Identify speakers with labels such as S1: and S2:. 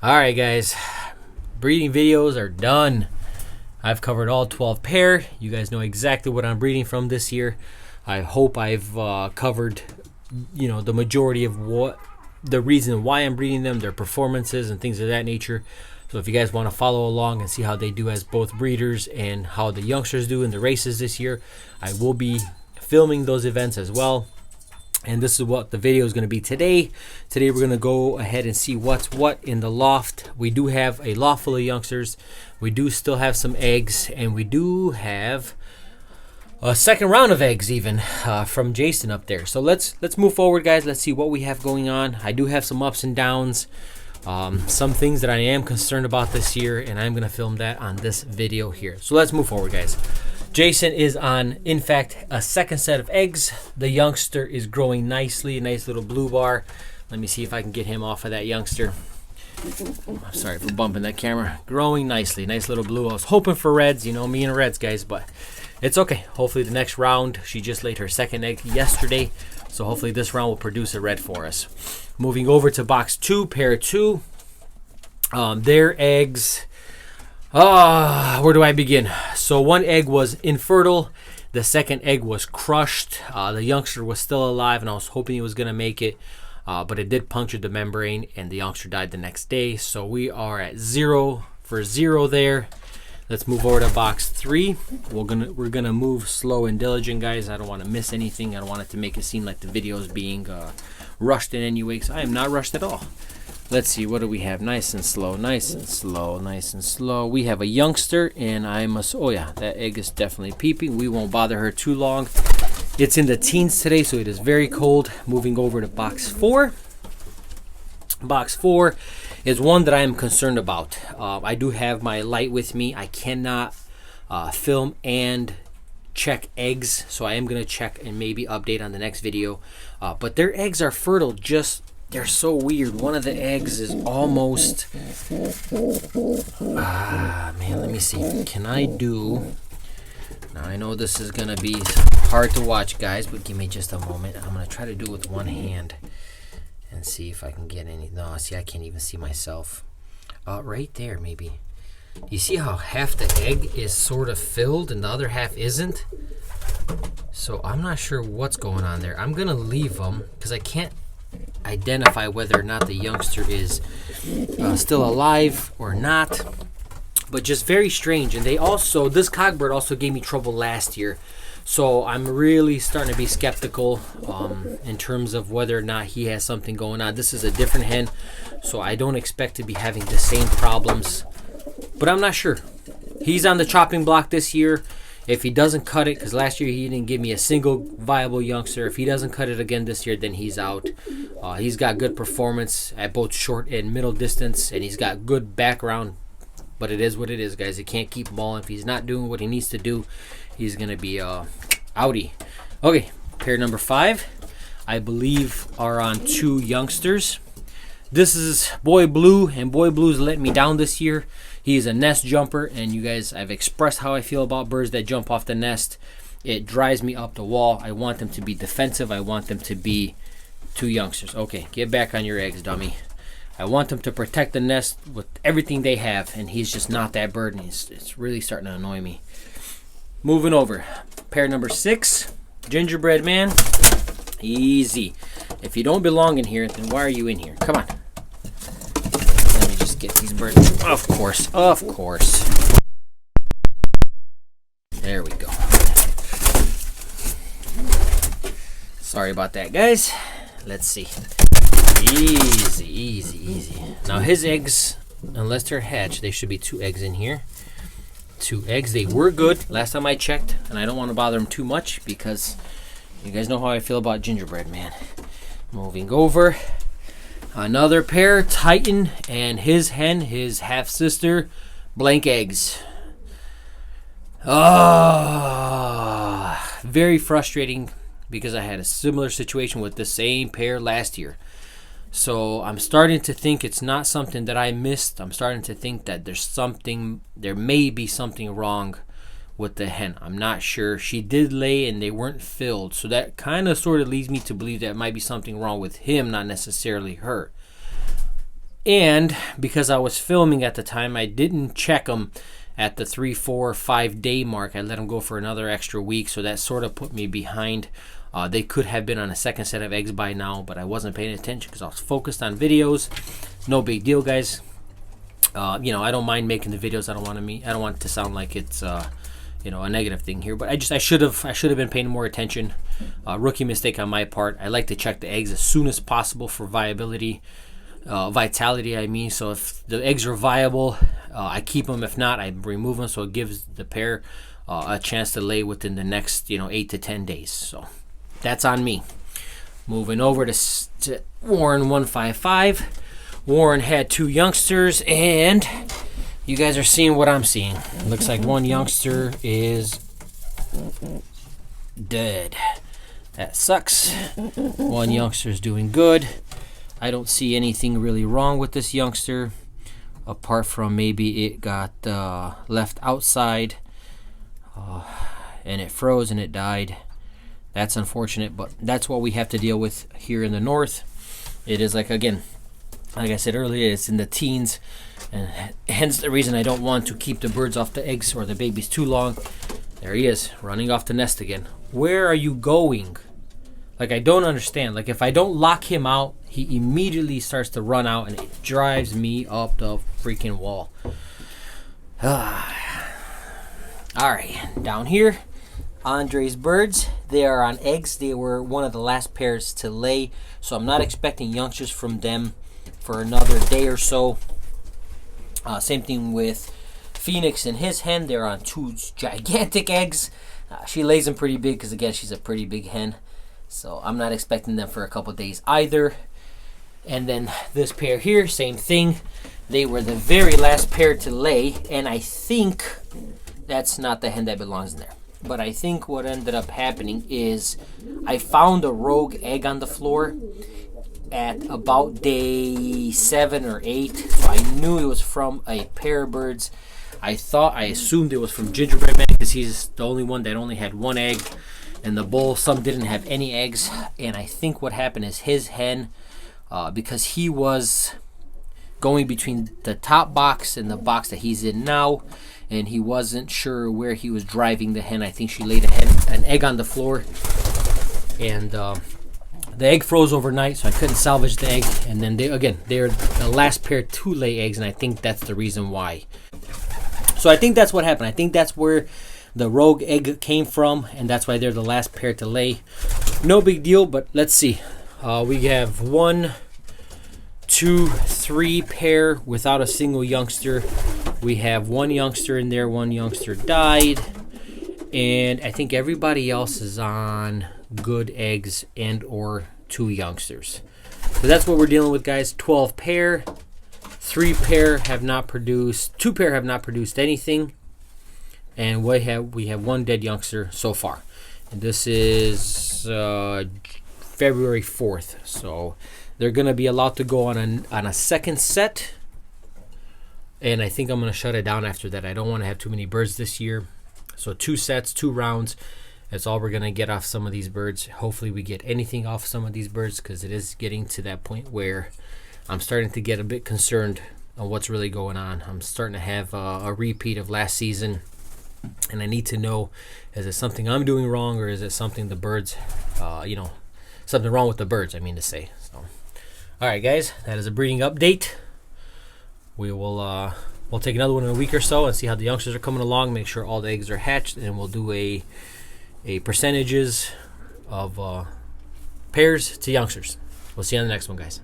S1: Alright guys, breeding videos are done. I've covered all 12 pair. You guys know exactly what I'm breeding from this year. I hope I've covered the majority of what the reason why I'm breeding them, their performances and things of that nature. So if you guys want to follow along and see how they do as both breeders and how the youngsters do in the races this year, I will be filming those events as well. And this is what the video is going to be today. Today we're going to go ahead and see what's what in the loft. We do have a loft full of youngsters. We do still have some eggs, and we do have a second round of eggs even from Jason up there. So let's move forward, guys. Let's see what we have going on. I do have some ups and downs, some things that I am concerned about this year, and I'm going to film that on this video here. So let's move forward, guys. Jason is on, in fact, a second set of eggs. The youngster is growing nicely, a nice little blue bar. Let me see if I can get him off of that youngster. I'm sorry for bumping that camera. Growing nicely, nice little blue. I was hoping for reds, me and reds, guys, but it's okay. Hopefully the next round, she just laid her second egg yesterday, so hopefully this round will produce a red for us. Moving over to box 2, pair 2. Their eggs... where do I begin? So one egg was infertile. The second egg was crushed. The youngster was still alive, and I was hoping he was going to make it. But it did puncture the membrane, and the youngster died the next day. So we are at 0 for 0 there. Let's move over to box 3. We're gonna move slow and diligent, guys. I don't want to miss anything. I don't want it to make it seem like the video is being rushed in any way. So I am not rushed at all. Let's see, what do we have? Nice and slow, nice and slow, nice and slow. We have a youngster, and I must... Oh, yeah, that egg is definitely peeping. We won't bother her too long. It's in the teens today, so it is very cold. Moving over to box 4. Box 4 is one that I am concerned about. I do have my light with me. I cannot film and check eggs, so I am going to check and maybe update on the next video. But their eggs are fertile, just... They're so weird. One of the eggs is almost... man, let me see. Can I do... Now, I know this is going to be hard to watch, guys, but give me just a moment. I'm going to try to do it with one hand and see if I can get any... No, see, I can't even see myself. Right there, maybe. You see how half the egg is sort of filled and the other half isn't? So I'm not sure what's going on there. I'm going to leave them because I can't identify whether or not the youngster is still alive or not, but just very strange. And they also, this cockbird also gave me trouble last year, so I'm really starting to be skeptical in terms of whether or not he has something going on. This is a different hen, so I don't expect to be having the same problems, but I'm not sure. He's on the chopping block this year. If he doesn't cut it, because last year he didn't give me a single viable youngster, if he doesn't cut it again this year, then he's out. He's got good performance at both short and middle distance, and he's got good background. But it is what it is, guys. You can't keep him all. If he's not doing what he needs to do, he's going to be outie. Okay, pair number 5, I believe, are on 2 youngsters. This is Boy Blue, and Boy Blue's let me down this year. He is a nest jumper, and you guys, I've expressed how I feel about birds that jump off the nest. It drives me up the wall. I want them to be defensive. I want them to be 2 youngsters. Okay, get back on your eggs, dummy. I want them to protect the nest with everything they have, and he's just not that bird, and it's really starting to annoy me. Moving over, pair number 6, Gingerbread man. Easy. If you don't belong in here, then why are you in here? Come on. Let me just get these birds. Of course. There we go. Sorry about that, guys. Let's see. Easy. Now his eggs, unless they're hatched, they should be 2 eggs in here. 2 eggs. They were good last time I checked, and I don't want to bother them too much because you guys know how I feel about Gingerbread man. Moving over. Another pair, Titan and his hen, his half-sister, blank eggs. Very frustrating because I had a similar situation with the same pair last year. So I'm starting to think it's not something that I missed. I'm starting to think that there may be something wrong with the hen. I'm not sure. She did lay and they weren't filled, so that kind of sort of leads me to believe that it might be something wrong with him, not necessarily her. And because I was filming at the time, I didn't check them at the 3, 4, 5 day mark. I let them go for another extra week, so that sort of put me behind. They could have been on a second set of eggs by now, but I wasn't paying attention because I was focused on videos. No big deal, guys. You know, I don't mind making the videos. I don't want it to sound like it's you know, a negative thing here, but I should have been paying more attention. Rookie mistake on my part. I like to check the eggs as soon as possible for vitality. I mean, so if the eggs are viable, I keep them. If not, I remove them, so it gives the pair a chance to lay within the next 8 to 10 days. So that's on me. Moving over to Warren 155. Warren had 2 youngsters, and you guys are seeing what I'm seeing. It looks like one youngster is dead. That sucks. One youngster is doing good. I don't see anything really wrong with this youngster, apart from maybe it got left outside and it froze and it died. That's unfortunate, but that's what we have to deal with here in the north. It is like I said earlier, it's in the teens, and hence the reason I don't want to keep the birds off the eggs or the babies too long. There he is, running off the nest again. Where are you going? Like, I don't understand. Like, if I don't lock him out, he immediately starts to run out, and it drives me up the freaking wall. All right, down here, Andre's birds. They are on eggs. They were one of the last pairs to lay, so I'm not expecting youngsters from them for another day or so. Same thing with Phoenix and his hen. They're on 2 gigantic eggs. She lays them pretty big because, again, she's a pretty big hen. So I'm not expecting them for a couple days either. And then this pair here, same thing. They were the very last pair to lay, and I think that's not the hen that belongs in there. But I think what ended up happening is I found a rogue egg on the floor at about day 7 or 8. So I knew it was from a pair of birds. I assumed it was from Gingerbread Man because he's the only one that only had 1 egg. And the bull, some didn't have any eggs. And I think what happened is his hen, because he was going between the top box and the box that he's in now, and he wasn't sure where he was driving the hen. I think she laid an egg on the floor, and the egg froze overnight, so I couldn't salvage the egg. And then they're the last pair to lay eggs, and I think that's the reason why. So I think that's what happened. I think that's where the rogue egg came from, and that's why they're the last pair to lay. No big deal, but let's see. We have 1, 2, 3 pair without a single youngster. We have 1 youngster in there. 1 youngster died, and I think everybody else is on good eggs and or 2 youngsters. So that's what we're dealing with, guys. 12 pair. 3 pair have not produced. 2 pair have not produced anything. And we have 1 dead youngster so far. And this is February 4th. So they're going to be allowed to go on a second set. And I think I'm going to shut it down after that. I don't want to have too many birds this year. So 2 sets, 2 rounds. That's all we're going to get off some of these birds. Hopefully we get anything off some of these birds, because it is getting to that point where I'm starting to get a bit concerned on what's really going on. I'm starting to have a repeat of last season. And I need to know, is it something I'm doing wrong, or is it something the birds, something wrong with the birds, I mean to say. So, all right, guys, that is a breeding update. We'll take another one in a week or so and see how the youngsters are coming along, make sure all the eggs are hatched, and we'll do a percentages of pairs to youngsters. We'll see you on the next one, guys.